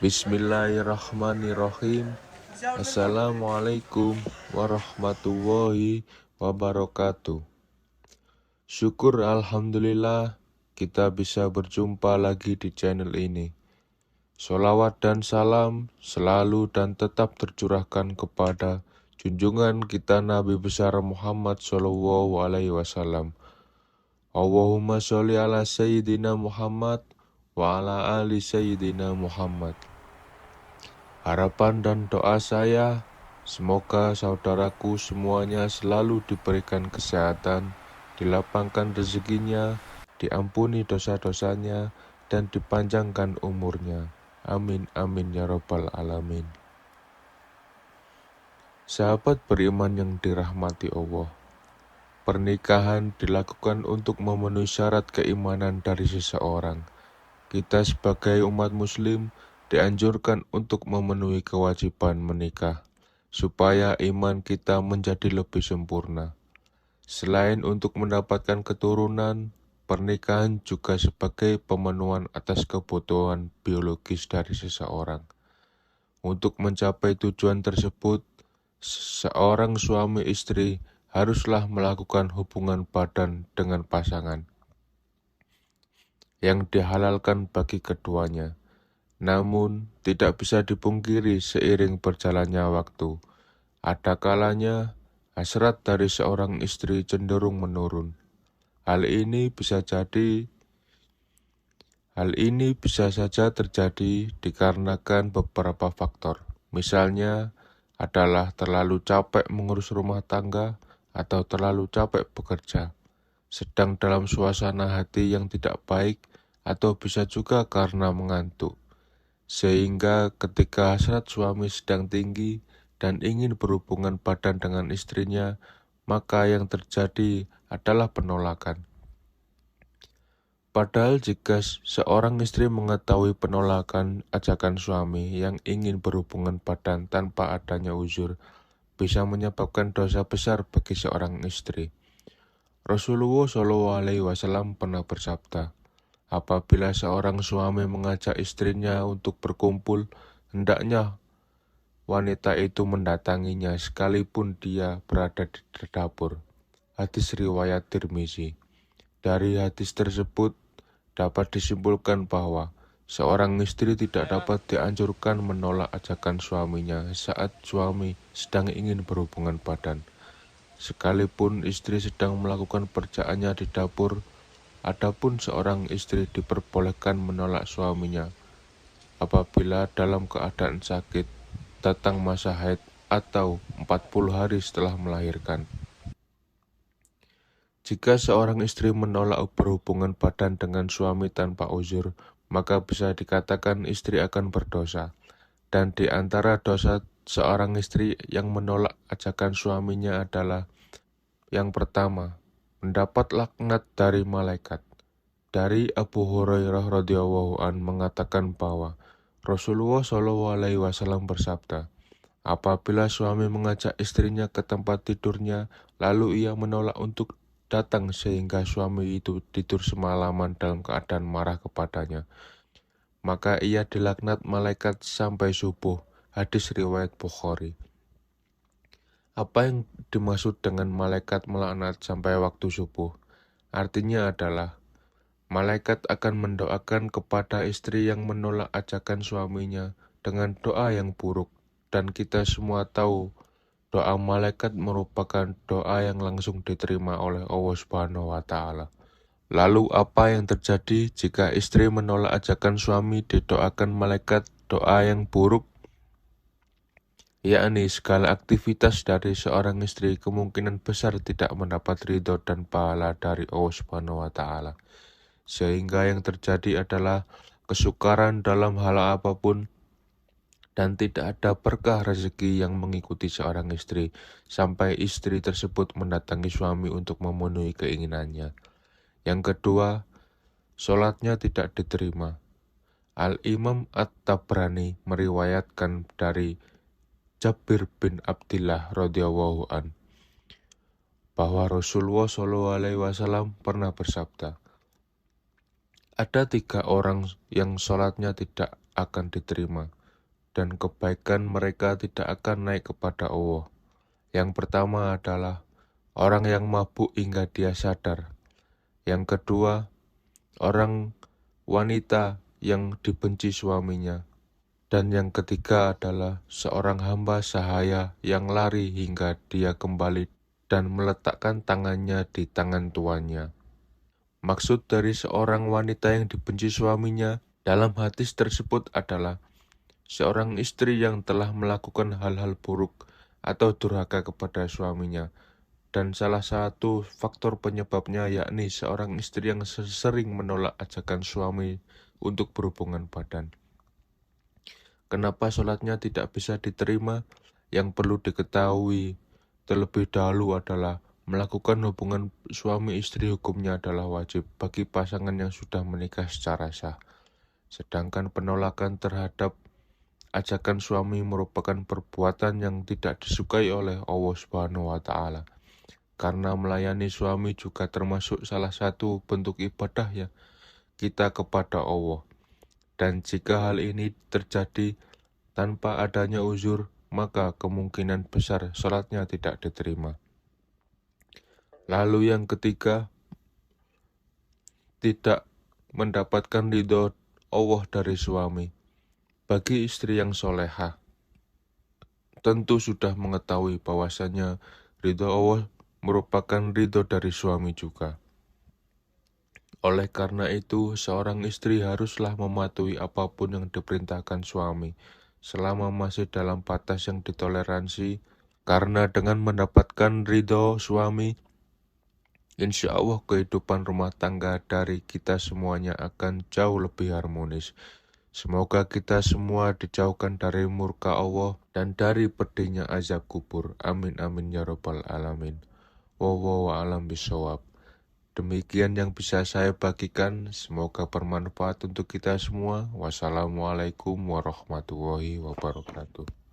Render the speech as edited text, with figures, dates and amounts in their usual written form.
Bismillahirrahmanirrahim. Assalamualaikum warahmatullahi wabarakatuh. Syukur alhamdulillah kita bisa berjumpa lagi di channel ini. Sholawat dan salam selalu dan tetap tercurahkan kepada junjungan kita Nabi besar Muhammad SAW. Allahumma sholli ala Sayyidina Muhammad wa ala ali Sayyidina Muhammad. Harapan dan doa saya, semoga saudaraku semuanya selalu diberikan kesehatan, dilapangkan rezekinya, diampuni dosa-dosanya, dan dipanjangkan umurnya. Amin, amin, ya rabbal alamin. Sahabat beriman yang dirahmati Allah, pernikahan dilakukan untuk memenuhi syarat keimanan dari seseorang. Kita sebagai umat muslim dianjurkan untuk memenuhi kewajiban menikah, supaya iman kita menjadi lebih sempurna. Selain untuk mendapatkan keturunan, pernikahan juga sebagai pemenuhan atas kebutuhan biologis dari seseorang. Untuk mencapai tujuan tersebut, seorang suami istri haruslah melakukan hubungan badan dengan pasangan yang dihalalkan bagi keduanya. Namun, tidak bisa dipungkiri seiring berjalannya waktu, ada kalanya hasrat dari seorang istri cenderung menurun. Hal ini bisa saja terjadi dikarenakan beberapa faktor. Misalnya adalah terlalu capek mengurus rumah tangga atau terlalu capek bekerja, sedang dalam suasana hati yang tidak baik, atau bisa juga karena mengantuk. Sehingga ketika hasrat suami sedang tinggi dan ingin berhubungan badan dengan istrinya, maka yang terjadi adalah penolakan. Padahal jika seorang istri mengetahui penolakan ajakan suami yang ingin berhubungan badan tanpa adanya uzur, bisa menyebabkan dosa besar bagi seorang istri. Rasulullah SAW pernah bersabda, apabila seorang suami mengajak istrinya untuk berkumpul, hendaknya wanita itu mendatanginya sekalipun dia berada di dapur. Hadis riwayat Tirmizi. Dari hadis tersebut dapat disimpulkan bahwa seorang istri tidak dapat dianjurkan menolak ajakan suaminya saat suami sedang ingin berhubungan badan. Sekalipun istri sedang melakukan pekerjaannya di dapur, adapun seorang istri diperbolehkan menolak suaminya apabila dalam keadaan sakit, datang masa haid, atau 40 hari setelah melahirkan. Jika seorang istri menolak berhubungan badan dengan suami tanpa uzur, maka bisa dikatakan istri akan berdosa. Dan di antara dosa seorang istri yang menolak ajakan suaminya adalah yang pertama, mendapat laknat dari malaikat. Dari Abu Hurairah radhiyallahu an mengatakan bahwa Rasulullah SAW bersabda, apabila suami mengajak istrinya ke tempat tidurnya, lalu ia menolak untuk datang sehingga suami itu tidur semalaman dalam keadaan marah kepadanya, maka ia dilaknat malaikat sampai subuh. Hadis riwayat Bukhari. Apa yang dimaksud dengan malaikat melaknat sampai waktu subuh? Artinya adalah malaikat akan mendoakan kepada istri yang menolak ajakan suaminya dengan doa yang buruk, dan kita semua tahu doa malaikat merupakan doa yang langsung diterima oleh Allah Subhanahu wa Ta'ala. Lalu apa yang terjadi jika istri menolak ajakan suami didoakan malaikat doa yang buruk? Yakni segala aktivitas dari seorang istri kemungkinan besar tidak mendapat ridho dan pahala dari Allah Subhanahu wa Ta'ala. Sehingga yang terjadi adalah kesukaran dalam hal apapun, dan tidak ada berkah rezeki yang mengikuti seorang istri, sampai istri tersebut mendatangi suami untuk memenuhi keinginannya. Yang kedua, sholatnya tidak diterima. Al-Imam At-Tabrani meriwayatkan dari Jabir bin Abdillah radhiyallahu an bahwa Rasulullah SAW pernah bersabda, ada 3 orang yang sholatnya tidak akan diterima, dan kebaikan mereka tidak akan naik kepada Allah. Yang pertama adalah orang yang mabuk hingga dia sadar. Yang kedua, orang wanita yang dibenci suaminya. Dan yang ketiga adalah seorang hamba sahaya yang lari hingga dia kembali dan meletakkan tangannya di tangan tuannya. Maksud dari seorang wanita yang dibenci suaminya dalam hadis tersebut adalah seorang istri yang telah melakukan hal-hal buruk atau durhaka kepada suaminya. Dan salah satu faktor penyebabnya yakni seorang istri yang sering menolak ajakan suami untuk berhubungan badan. Kenapa sholatnya tidak bisa diterima? Yang perlu diketahui terlebih dahulu adalah melakukan hubungan suami istri hukumnya adalah wajib bagi pasangan yang sudah menikah secara sah. Sedangkan penolakan terhadap ajakan suami merupakan perbuatan yang tidak disukai oleh Allah Subhanahu wa Ta'ala. Karena melayani suami juga termasuk salah satu bentuk ibadah ya kita kepada Allah. Dan jika hal ini terjadi tanpa adanya uzur, maka kemungkinan besar sholatnya tidak diterima. Lalu yang ketiga, tidak mendapatkan ridho Allah dari suami. Bagi istri yang solehah, tentu sudah mengetahui bahwasanya ridho Allah merupakan ridho dari suami juga. Oleh karena itu, seorang istri haruslah mematuhi apapun yang diperintahkan suami, selama masih dalam batas yang ditoleransi, karena dengan mendapatkan ridho suami, insya Allah kehidupan rumah tangga dari kita semuanya akan jauh lebih harmonis. Semoga kita semua dijauhkan dari murka Allah dan dari pedihnya azab kubur. Amin amin ya rabbal alamin. Wallahu a'lam bishawab. Demikian yang bisa saya bagikan. Semoga bermanfaat untuk kita semua. Wassalamualaikum warahmatullahi wabarakatuh.